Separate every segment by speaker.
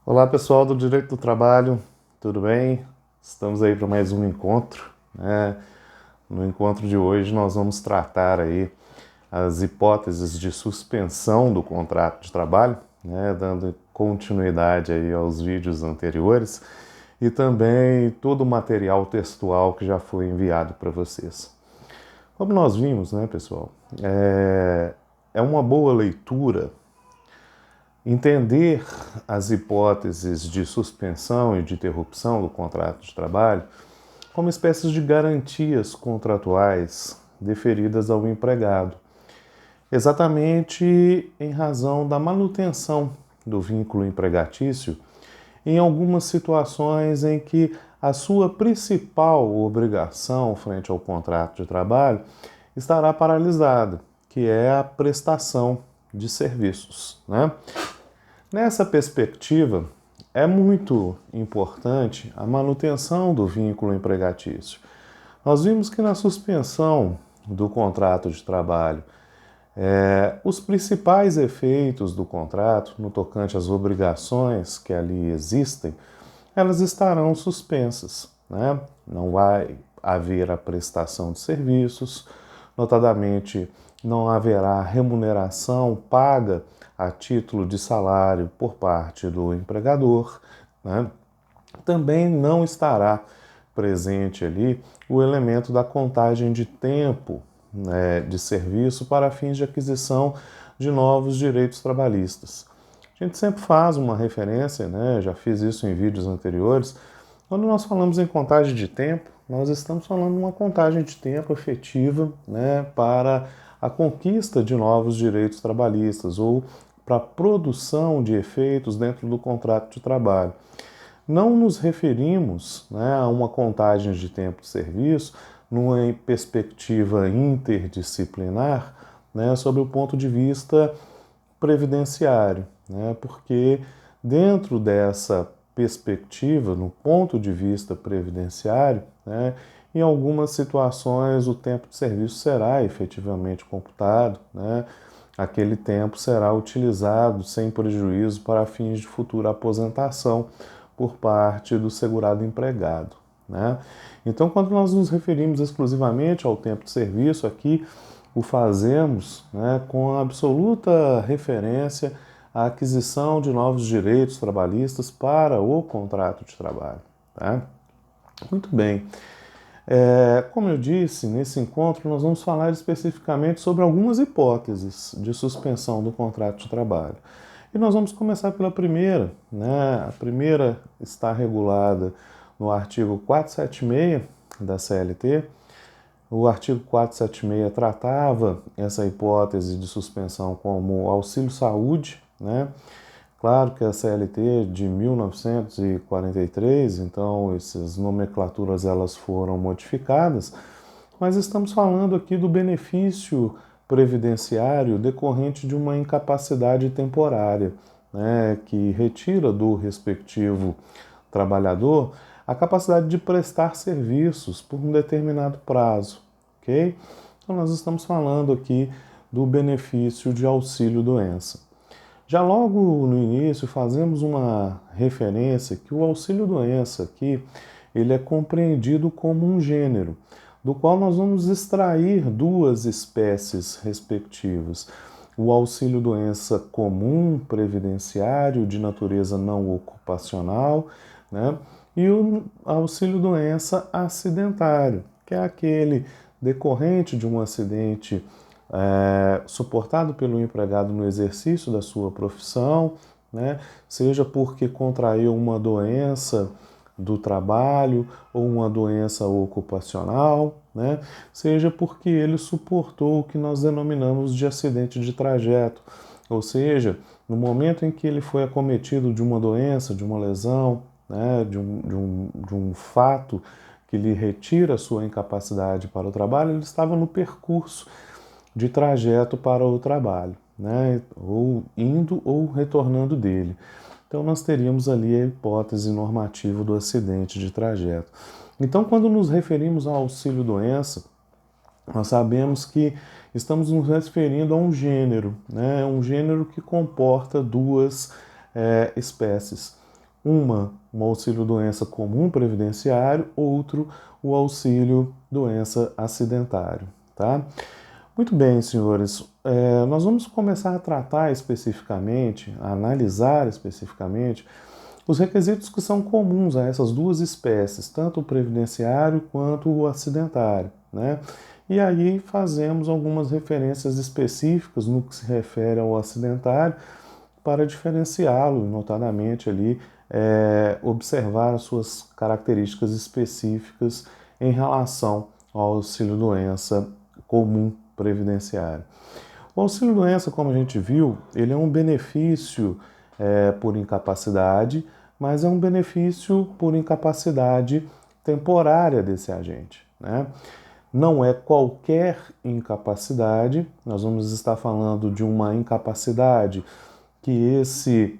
Speaker 1: Olá pessoal do Direito do Trabalho, tudo bem? Estamos aí para mais um encontro, né? No encontro de hoje nós vamos tratar aí as hipóteses de suspensão do contrato de trabalho, né? Dando continuidade aí aos vídeos anteriores e também todo o material textual que já foi enviado para vocês. Como nós vimos, né, pessoal, é uma boa leitura entender as hipóteses de suspensão e de interrupção do contrato de trabalho como espécies de garantias contratuais deferidas ao empregado, exatamente em razão da manutenção do vínculo empregatício em algumas situações em que a sua principal obrigação frente ao contrato de trabalho estará paralisada, que é a prestação de serviços, né? Nessa perspectiva, é muito importante a manutenção do vínculo empregatício. Nós vimos que na suspensão do contrato de trabalho, os principais efeitos do contrato, no tocante às obrigações que ali existem, elas estarão suspensas, né? Não vai haver a prestação de serviços, notadamente não haverá remuneração paga a título de salário por parte do empregador, né? Também não estará presente ali o elemento da contagem de tempo, né, de serviço para fins de aquisição de novos direitos trabalhistas. A gente sempre faz uma referência, né, já fiz isso em vídeos anteriores, quando nós falamos em contagem de tempo, nós estamos falando de uma contagem de tempo efetiva, né, para a conquista de novos direitos trabalhistas ou para a produção de efeitos dentro do contrato de trabalho. Não nos referimos, né, a uma contagem de tempo de serviço numa perspectiva interdisciplinar, né, sob o ponto de vista previdenciário, né, porque dentro dessa perspectiva, no ponto de vista previdenciário, né, em algumas situações o tempo de serviço será efetivamente computado, né, aquele tempo será utilizado sem prejuízo para fins de futura aposentação por parte do segurado empregado, né? Então, quando nós nos referimos exclusivamente ao tempo de serviço, aqui o fazemos, né, com absoluta referência à aquisição de novos direitos trabalhistas para o contrato de trabalho, tá? Muito bem. Como eu disse, nesse encontro nós vamos falar especificamente sobre algumas hipóteses de suspensão do contrato de trabalho. E nós vamos começar pela primeira, né? A primeira está regulada no artigo 476 da CLT. O artigo 476 tratava essa hipótese de suspensão como auxílio-saúde, né? Claro que a CLT é de 1943, então essas nomenclaturas elas foram modificadas, mas estamos falando aqui do benefício previdenciário decorrente de uma incapacidade temporária, né, que retira do respectivo trabalhador a capacidade de prestar serviços por um determinado prazo, ok? Então nós estamos falando aqui do benefício de auxílio-doença. Já logo no início fazemos uma referência que o auxílio-doença aqui ele é compreendido como um gênero, do qual nós vamos extrair duas espécies respectivas. O auxílio-doença comum, previdenciário, de natureza não ocupacional, né? E o auxílio-doença acidentário, que é aquele decorrente de um acidente suportado pelo empregado no exercício da sua profissão, né? Seja porque contraiu uma doença do trabalho ou uma doença ocupacional, né? Seja porque ele suportou o que nós denominamos de acidente de trajeto, ou seja, no momento em que ele foi acometido de uma doença, de uma lesão, né? de um fato que lhe retira a sua incapacidade para o trabalho, ele estava no percurso de trajeto para o trabalho, né? Ou indo ou retornando dele. Então nós teríamos ali a hipótese normativa do acidente de trajeto. Então, quando nos referimos ao auxílio-doença, nós sabemos que estamos nos referindo a um gênero, né? Um gênero que comporta duas espécies. um auxílio-doença comum previdenciário, outro o auxílio-doença acidentário, tá? Muito bem, senhores, nós vamos começar a tratar especificamente, a analisar especificamente os requisitos que são comuns a essas duas espécies, tanto o previdenciário quanto o acidentário, né? E aí fazemos algumas referências específicas no que se refere ao acidentário para diferenciá-lo, notadamente ali, observar as suas características específicas em relação ao auxílio-doença comum previdenciário. O auxílio-doença, como a gente viu, ele é um benefício por incapacidade, mas é um benefício por incapacidade temporária desse agente, né? Não é qualquer incapacidade, nós vamos estar falando de uma incapacidade que esse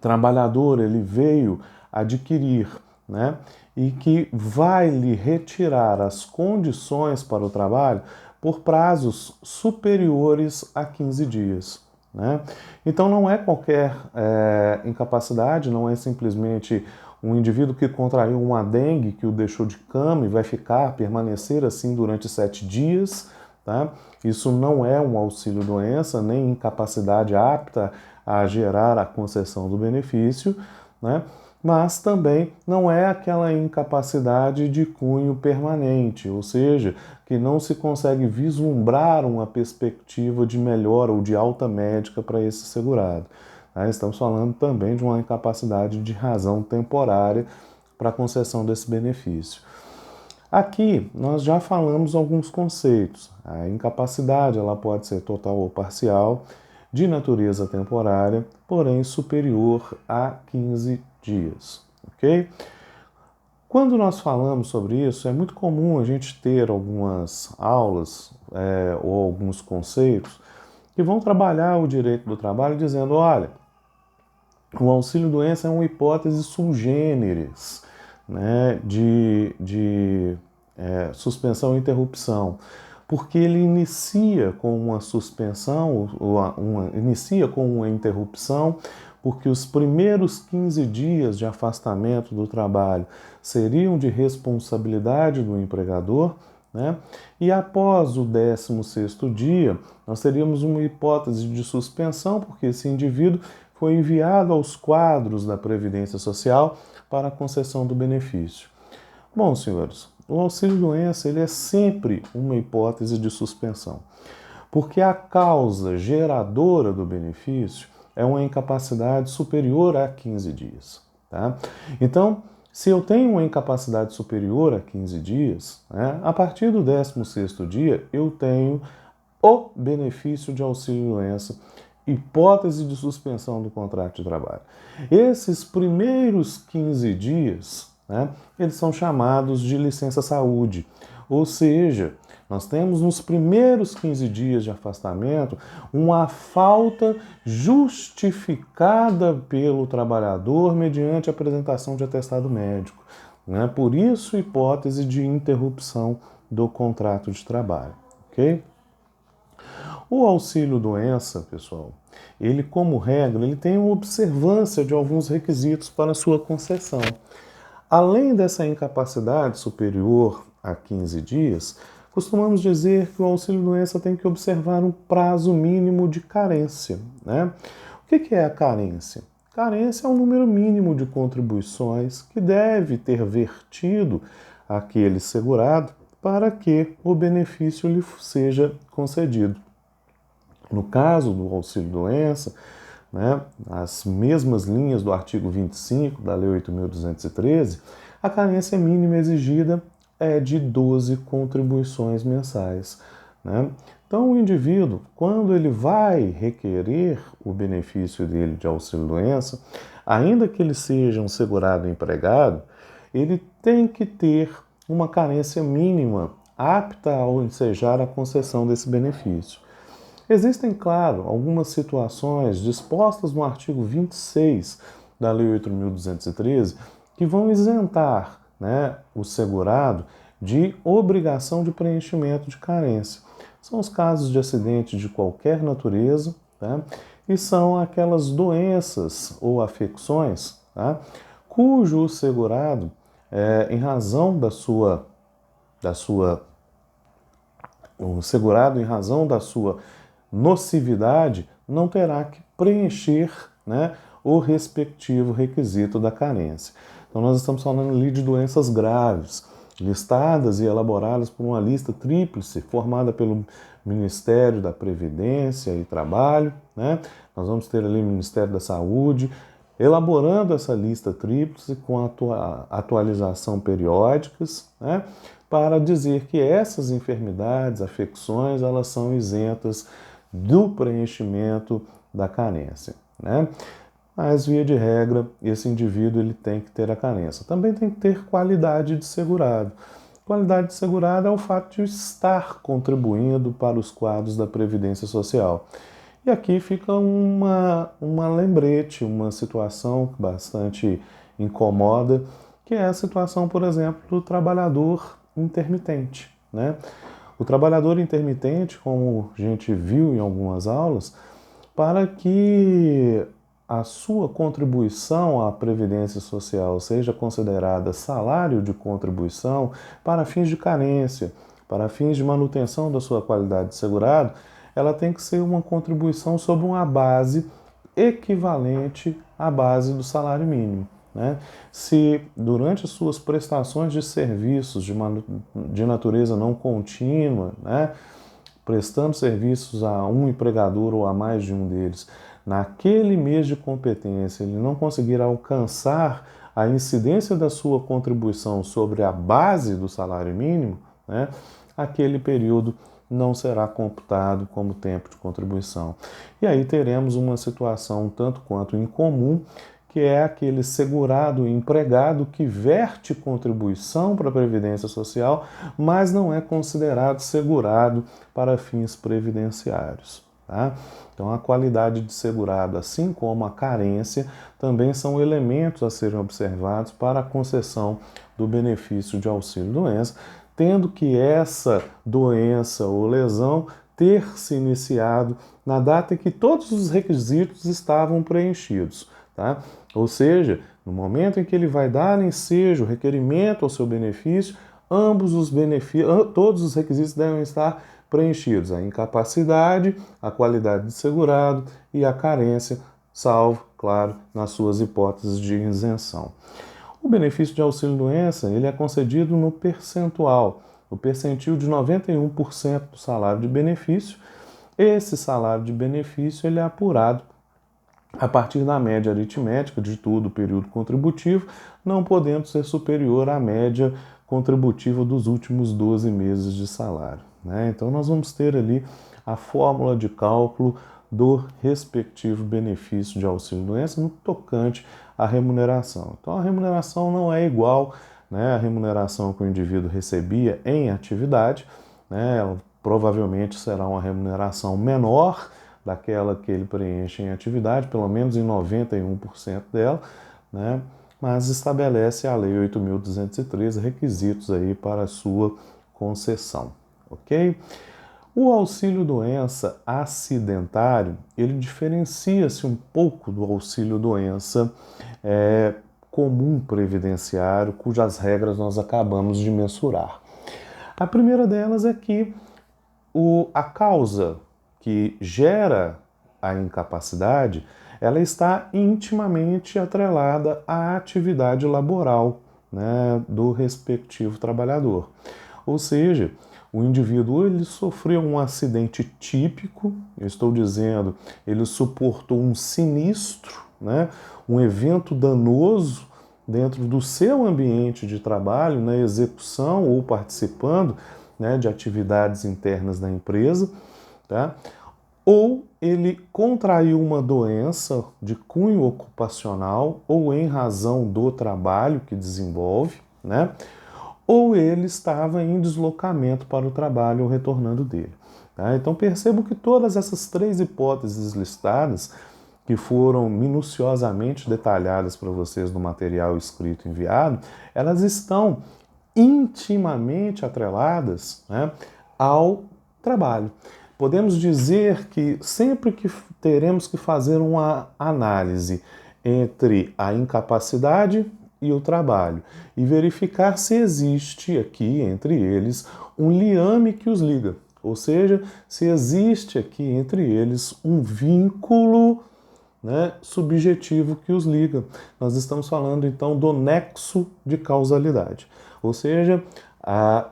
Speaker 1: trabalhador ele veio adquirir, né? E que vai lhe retirar as condições para o trabalho por prazos superiores a 15 dias. Né? Então não é qualquer incapacidade, não é simplesmente um indivíduo que contraiu uma dengue, que o deixou de cama e vai permanecer assim durante 7 dias. Tá? Isso não é um auxílio-doença, nem incapacidade apta a gerar a concessão do benefício, né? Mas também não é aquela incapacidade de cunho permanente, ou seja, que não se consegue vislumbrar uma perspectiva de melhora ou de alta médica para esse segurado. Estamos falando também de uma incapacidade de razão temporária para a concessão desse benefício. Aqui nós já falamos alguns conceitos. A incapacidade ela pode ser total ou parcial, de natureza temporária, porém superior a 15 dias, ok? Quando nós falamos sobre isso, é muito comum a gente ter algumas aulas ou alguns conceitos que vão trabalhar o direito do trabalho dizendo, olha, o auxílio-doença é uma hipótese sui generis, né, de suspensão e interrupção, porque ele inicia com uma suspensão, inicia com uma interrupção, porque os primeiros 15 dias de afastamento do trabalho seriam de responsabilidade do empregador, né? E após o 16º dia, nós teríamos uma hipótese de suspensão, porque esse indivíduo foi enviado aos quadros da Previdência Social para a concessão do benefício. Bom, senhores, o auxílio-doença ele é sempre uma hipótese de suspensão, porque a causa geradora do benefício é uma incapacidade superior a 15 dias. Tá? Então, se eu tenho uma incapacidade superior a 15 dias, né, a partir do 16º dia eu tenho o benefício de auxílio-doença, hipótese de suspensão do contrato de trabalho. Esses primeiros 15 dias, né, eles são chamados de licença-saúde, ou seja, nós temos nos primeiros 15 dias de afastamento uma falta justificada pelo trabalhador mediante a apresentação de atestado médico. Né? Por isso, hipótese de interrupção do contrato de trabalho. Ok? O auxílio-doença, pessoal, ele, como regra, ele tem uma observância de alguns requisitos para sua concessão. Além dessa incapacidade superior a 15 dias, costumamos dizer que o auxílio-doença tem que observar um prazo mínimo de carência. Né? O que é a carência? Carência é um número mínimo de contribuições que deve ter vertido aquele segurado para que o benefício lhe seja concedido. No caso do auxílio-doença, né, as mesmas linhas do artigo 25 da Lei 8.213, a carência mínima exigida é de 12 contribuições mensais. Né? Então, o indivíduo, quando ele vai requerer o benefício dele de auxílio-doença, ainda que ele seja um segurado empregado, ele tem que ter uma carência mínima apta a ensejar a concessão desse benefício. Existem, claro, algumas situações dispostas no artigo 26 da Lei 8.213 que vão isentar, né, o segurado de obrigação de preenchimento de carência. São os casos de acidente de qualquer natureza, tá? E são aquelas doenças ou afecções tá? Cujo segurado, em razão o segurado, em razão da sua nocividade, não terá que preencher, né, o respectivo requisito da carência. Então nós estamos falando ali de doenças graves, listadas e elaboradas por uma lista tríplice formada pelo Ministério da Previdência e Trabalho, né? Nós vamos ter ali o Ministério da Saúde, elaborando essa lista tríplice com atualização periódicas, né? Para dizer que essas enfermidades, afecções, elas são isentas do preenchimento da carência, né? Mas, via de regra, esse indivíduo ele tem que ter a carência. Também tem que ter qualidade de segurado. Qualidade de segurado é o fato de estar contribuindo para os quadros da Previdência Social. E aqui fica uma lembrete, uma situação que bastante incomoda, que é a situação, por exemplo, do trabalhador intermitente, né? O trabalhador intermitente, como a gente viu em algumas aulas, para que a sua contribuição à Previdência Social seja considerada salário de contribuição para fins de carência, para fins de manutenção da sua qualidade de segurado, ela tem que ser uma contribuição sobre uma base equivalente à base do salário mínimo, né? Se durante as suas prestações de serviços de natureza não contínua, né, prestando serviços a um empregador ou a mais de um deles, naquele mês de competência ele não conseguir alcançar a incidência da sua contribuição sobre a base do salário mínimo, né, aquele período não será computado como tempo de contribuição. E aí teremos uma situação tanto quanto incomum, que é aquele segurado empregado que verte contribuição para a Previdência Social, mas não é considerado segurado para fins previdenciários, tá? Então, a qualidade de segurado, assim como a carência, também são elementos a serem observados para a concessão do benefício de auxílio-doença, tendo que essa doença ou lesão ter se iniciado na data em que todos os requisitos estavam preenchidos, tá? Ou seja, no momento em que ele vai dar ensejo, requerimento ao seu benefício, todos os requisitos devem estar preenchidos: a incapacidade, a qualidade de segurado e a carência, salvo, claro, nas suas hipóteses de isenção. O benefício de auxílio-doença ele é concedido no percentual, o percentil de 91% do salário de benefício. Esse salário de benefício ele é apurado a partir da média aritmética de todo o período contributivo, não podendo ser superior à média contributiva dos últimos 12 meses de salário, né? Então nós vamos ter ali a fórmula de cálculo do respectivo benefício de auxílio-doença no tocante à remuneração. Então a remuneração não é igual, né, à remuneração que o indivíduo recebia em atividade, né? Ela provavelmente será uma remuneração menor daquela que ele preenche em atividade, pelo menos em 91% dela, né? Mas estabelece a Lei 8.213 requisitos aí para a sua concessão, ok? O auxílio-doença acidentário, ele diferencia-se um pouco do auxílio-doença comum previdenciário, cujas regras nós acabamos de mensurar. A primeira delas é que a causa que gera a incapacidade, ela está intimamente atrelada à atividade laboral, né, do respectivo trabalhador. Ou seja, o indivíduo ele sofreu um acidente típico, eu estou dizendo, ele suportou um sinistro, né, um evento danoso dentro do seu ambiente de trabalho, na execução ou participando, né, de atividades internas da empresa, tá? Ou ele contraiu uma doença de cunho ocupacional ou em razão do trabalho que desenvolve, né? Ou ele estava em deslocamento para o trabalho ou retornando dele, tá? Então percebo que todas essas três hipóteses listadas, que foram minuciosamente detalhadas para vocês no material escrito enviado, elas estão intimamente atreladas, né, ao trabalho. Podemos dizer que sempre que teremos que fazer uma análise entre a incapacidade e o trabalho e verificar se existe aqui entre eles um liame que os liga, ou seja, se existe aqui entre eles um vínculo, né, subjetivo que os liga. Nós estamos falando então do nexo de causalidade, ou seja, a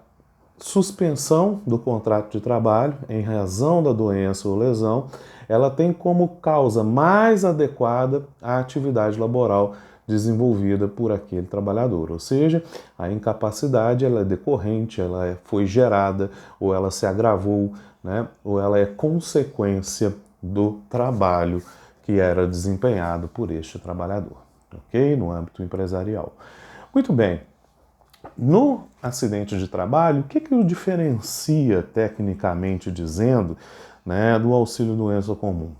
Speaker 1: suspensão do contrato de trabalho em razão da doença ou lesão, ela tem como causa mais adequada a atividade laboral desenvolvida por aquele trabalhador, ou seja, a incapacidade ela é decorrente, foi gerada ou ela se agravou, né, ou ela é consequência do trabalho que era desempenhado por este trabalhador, ok? No âmbito empresarial. Muito bem. No acidente de trabalho, o que o diferencia, tecnicamente dizendo, né, do auxílio-doença comum?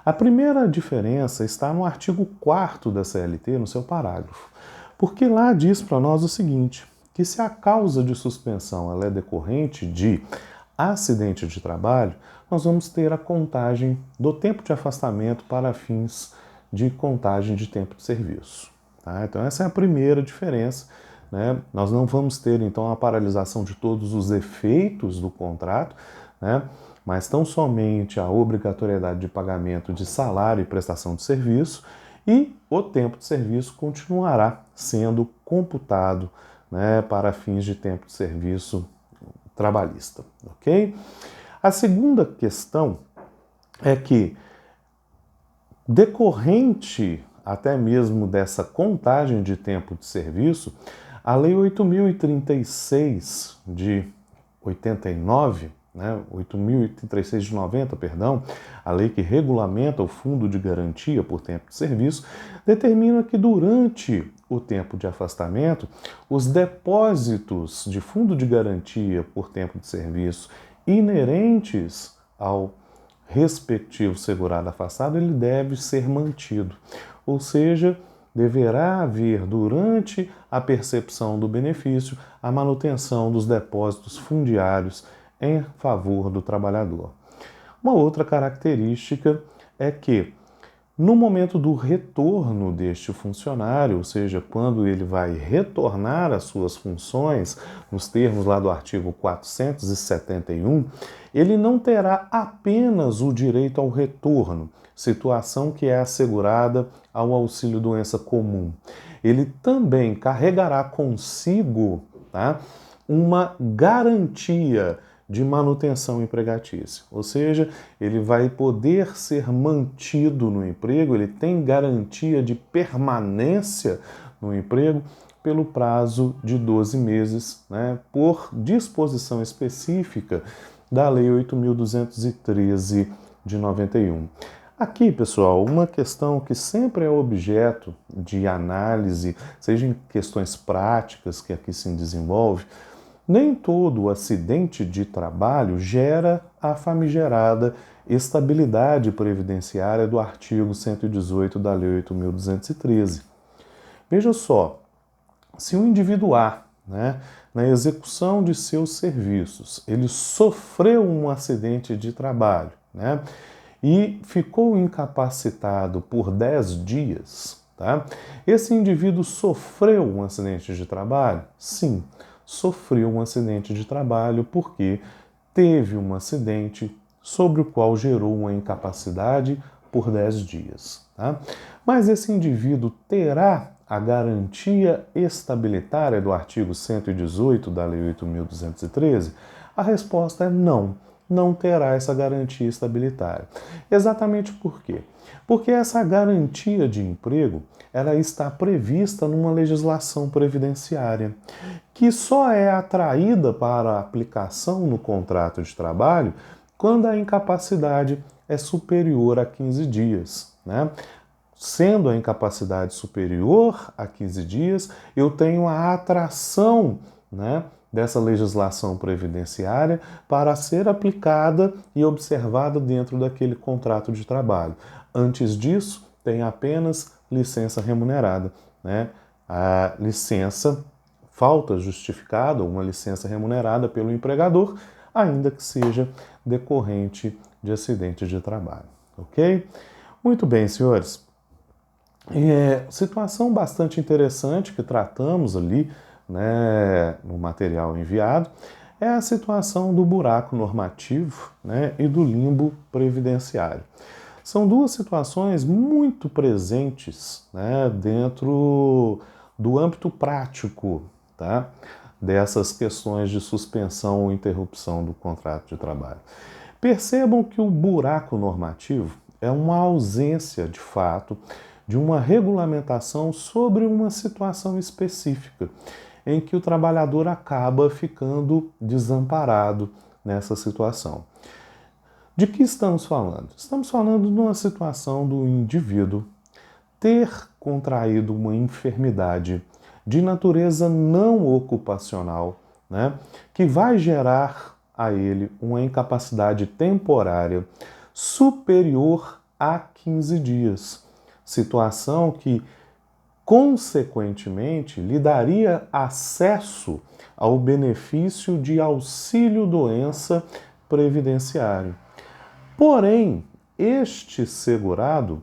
Speaker 1: A primeira diferença está no artigo 4º da CLT, no seu parágrafo, porque lá diz para nós o seguinte, que se a causa de suspensão ela é decorrente de acidente de trabalho, nós vamos ter a contagem do tempo de afastamento para fins de contagem de tempo de serviço. Tá? Então essa é a primeira diferença. Né? Nós não vamos ter, então, a paralisação de todos os efeitos do contrato, né? Mas tão somente a obrigatoriedade de pagamento de salário e prestação de serviço, e o tempo de serviço continuará sendo computado, né, para fins de tempo de serviço trabalhista, ok? A segunda questão é que, decorrente até mesmo dessa contagem de tempo de serviço, a Lei 8.036 de 89, né, 8.036 de 90, perdão, a lei que regulamenta o Fundo de Garantia por Tempo de Serviço, determina que durante o tempo de afastamento, os depósitos de Fundo de Garantia por Tempo de Serviço inerentes ao respectivo segurado afastado, ele deve ser mantido. Ou seja, deverá haver, durante a percepção do benefício, a manutenção dos depósitos fundiários em favor do trabalhador. Uma outra característica é que, no momento do retorno deste funcionário, ou seja, quando ele vai retornar às suas funções, nos termos lá do artigo 471, ele não terá apenas o direito ao retorno, situação que é assegurada ao auxílio-doença comum. Ele também carregará consigo, tá, uma garantia de manutenção empregatícia, ou seja, ele vai poder ser mantido no emprego, ele tem garantia de permanência no emprego pelo prazo de 12 meses, né, por disposição específica da Lei 8.213 de 91. Aqui, pessoal, uma questão que sempre é objeto de análise, seja em questões práticas que aqui se desenvolve, nem todo acidente de trabalho gera a famigerada estabilidade previdenciária do artigo 118 da Lei 8.213. Veja só, se o indivíduo A, né, na execução de seus serviços, ele sofreu um acidente de trabalho, né, e ficou incapacitado por 10 dias, tá? Esse indivíduo sofreu um acidente de trabalho? Sim, sofreu um acidente de trabalho porque teve um acidente sobre o qual gerou uma incapacidade por 10 dias. Tá? Mas esse indivíduo terá a garantia estabilitária do artigo 118 da Lei 8.213? A resposta é não. Não terá essa garantia estabilitária. Exatamente por quê? Porque essa garantia de emprego ela está prevista numa legislação previdenciária, que só é atraída para a aplicação no contrato de trabalho quando a incapacidade é superior a 15 dias, né? Sendo a incapacidade superior a 15 dias, eu tenho a atração, né, dessa legislação previdenciária para ser aplicada e observada dentro daquele contrato de trabalho. Antes disso, tem apenas licença remunerada, né? A licença falta justificada, uma licença remunerada pelo empregador, ainda que seja decorrente de acidente de trabalho, ok? Muito bem, senhores. Situação bastante interessante que tratamos ali, né, no material enviado, é a situação do buraco normativo, né, e do limbo previdenciário. São duas situações muito presentes, né, dentro do âmbito prático, tá, dessas questões de suspensão ou interrupção do contrato de trabalho. Percebam que o buraco normativo é uma ausência, de fato, de uma regulamentação sobre uma situação específica, em que o trabalhador acaba ficando desamparado nessa situação. De que estamos falando? Estamos falando de uma situação do indivíduo ter contraído uma enfermidade de natureza não ocupacional, né, que vai gerar a ele uma incapacidade temporária superior a 15 dias. Situação que, consequentemente, lhe daria acesso ao benefício de auxílio-doença previdenciário. Porém, este segurado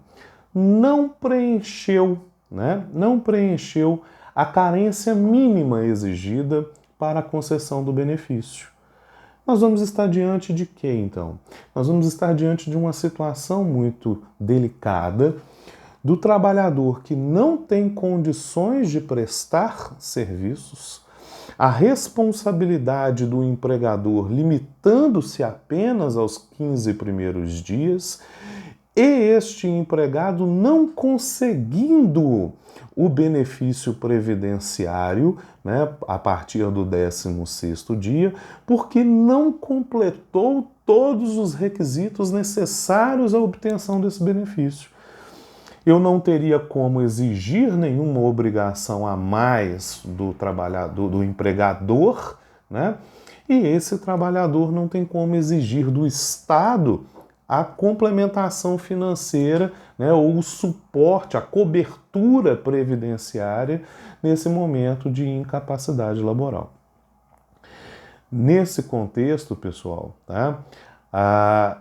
Speaker 1: não preencheu, né? Não preencheu a carência mínima exigida para a concessão do benefício. Nós vamos estar diante de quê, então? Nós vamos estar diante de uma situação muito delicada do trabalhador que não tem condições de prestar serviços, a responsabilidade do empregador limitando-se apenas aos 15 primeiros dias e este empregado não conseguindo o benefício previdenciário, né, a partir do 16º dia, porque não completou todos os requisitos necessários à obtenção desse benefício. Eu não teria como exigir nenhuma obrigação a mais do trabalhador, do empregador, né? E esse trabalhador não tem como exigir do Estado a complementação financeira, né, ou o suporte, a cobertura previdenciária nesse momento de incapacidade laboral. Nesse contexto, pessoal, tá, a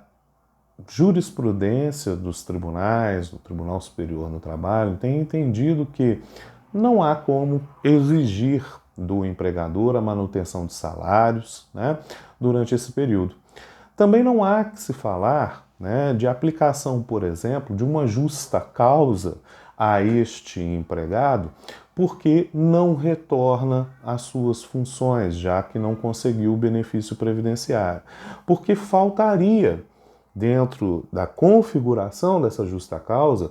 Speaker 1: jurisprudência dos tribunais, do Tribunal Superior do Trabalho, tem entendido que não há como exigir do empregador a manutenção de salários, né, durante esse período. Também não há que se falar, né, de aplicação, por exemplo, de uma justa causa a este empregado, porque não retorna às suas funções, já que não conseguiu o benefício previdenciário. Porque faltaria, dentro da configuração dessa justa causa,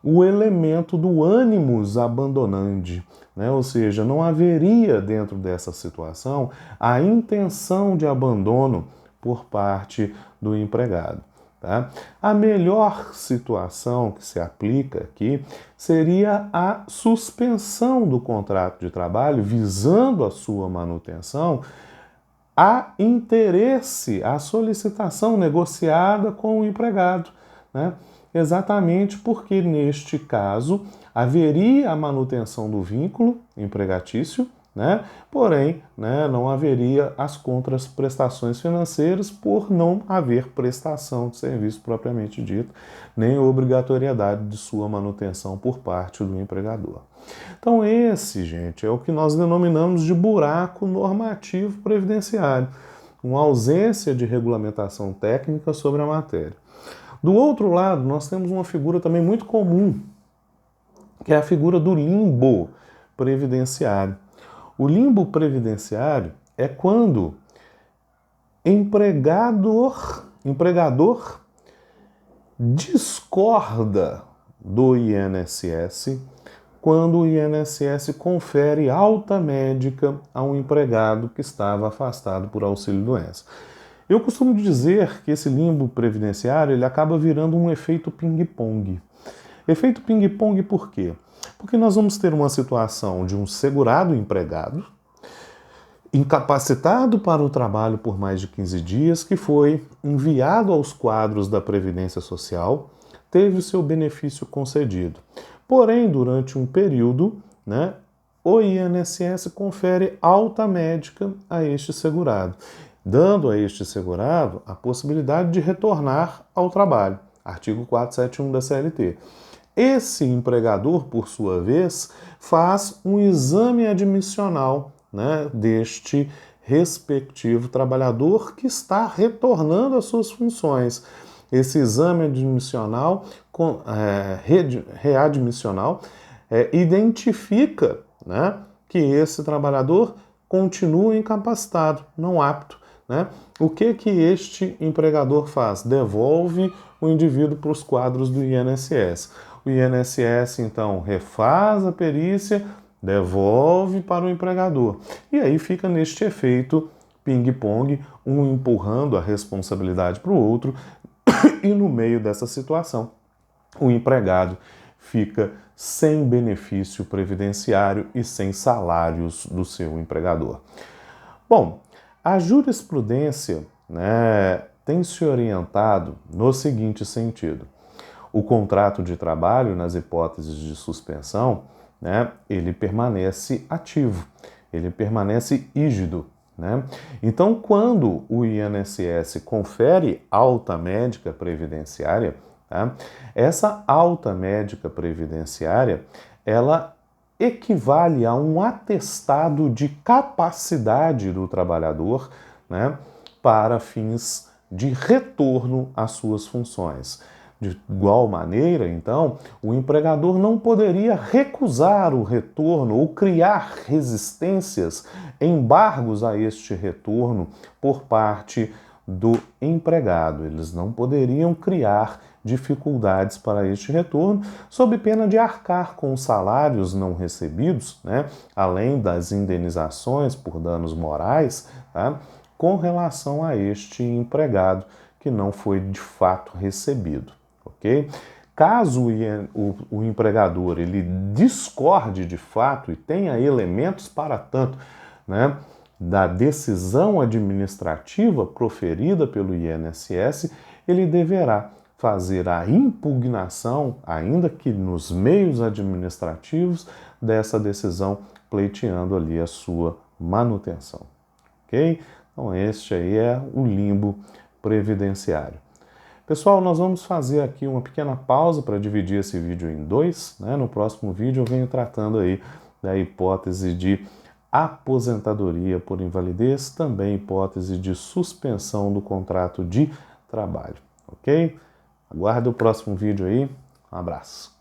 Speaker 1: o elemento do animus abandonandi, né? Ou seja, não haveria dentro dessa situação a intenção de abandono por parte do empregado. Tá? A melhor situação que se aplica aqui seria a suspensão do contrato de trabalho, visando a sua manutenção, a interesse, a solicitação negociada com o empregado, né? Exatamente porque, neste caso, haveria a manutenção do vínculo empregatício, né? Porém, né, não haveria as contraprestações financeiras por não haver prestação de serviço propriamente dito, nem obrigatoriedade de sua manutenção por parte do empregador. Então esse, gente, é o que nós denominamos de buraco normativo previdenciário, uma ausência de regulamentação técnica sobre a matéria. Do outro lado, nós temos uma figura também muito comum, que é a figura do limbo previdenciário. O limbo previdenciário é quando empregador discorda do INSS quando o INSS confere alta médica a um empregado que estava afastado por auxílio-doença. Eu costumo dizer que esse limbo previdenciário ele acaba virando um efeito ping-pong. Efeito ping-pong por quê? Porque nós vamos ter uma situação de um segurado empregado, incapacitado para o trabalho por mais de 15 dias, que foi enviado aos quadros da Previdência Social, teve o seu benefício concedido. Porém, durante um período, né, o INSS confere alta médica a este segurado, dando a este segurado a possibilidade de retornar ao trabalho. Artigo 471 da CLT. Esse empregador, por sua vez, faz um exame admissional, né, deste respectivo trabalhador que está retornando às suas funções. Esse exame admissional, readmissional, identifica, né, que esse trabalhador continua incapacitado, não apto, né? O que este empregador faz? Devolve o indivíduo para os quadros do INSS. O INSS, então, refaz a perícia, devolve para o empregador. E aí fica neste efeito ping-pong, um empurrando a responsabilidade para o outro, e no meio dessa situação, o empregado fica sem benefício previdenciário e sem salários do seu empregador. Bom, a jurisprudência, né, tem se orientado no seguinte sentido. O contrato de trabalho, nas hipóteses de suspensão, né, ele permanece ativo, ele permanece rígido. Né? Então, quando o INSS confere alta médica previdenciária, tá, essa alta médica previdenciária, ela equivale a um atestado de capacidade do trabalhador, né, para fins de retorno às suas funções. De igual maneira, então, o empregador não poderia recusar o retorno ou criar resistências, embargos a este retorno por parte do empregado. Eles não poderiam criar dificuldades para este retorno, sob pena de arcar com os salários não recebidos, né, além das indenizações por danos morais, tá, com relação a este empregado que não foi de fato recebido. Okay? Caso o empregador ele discorde de fato e tenha elementos para tanto, né, da decisão administrativa proferida pelo INSS, ele deverá fazer a impugnação, ainda que nos meios administrativos, dessa decisão, pleiteando ali a sua manutenção. Ok? Então este aí é o limbo previdenciário. Pessoal, nós vamos fazer aqui uma pequena pausa para dividir esse vídeo em dois, né? No próximo vídeo eu venho tratando aí da hipótese de aposentadoria por invalidez, também hipótese de suspensão do contrato de trabalho, ok? Aguarde o próximo vídeo aí, um abraço.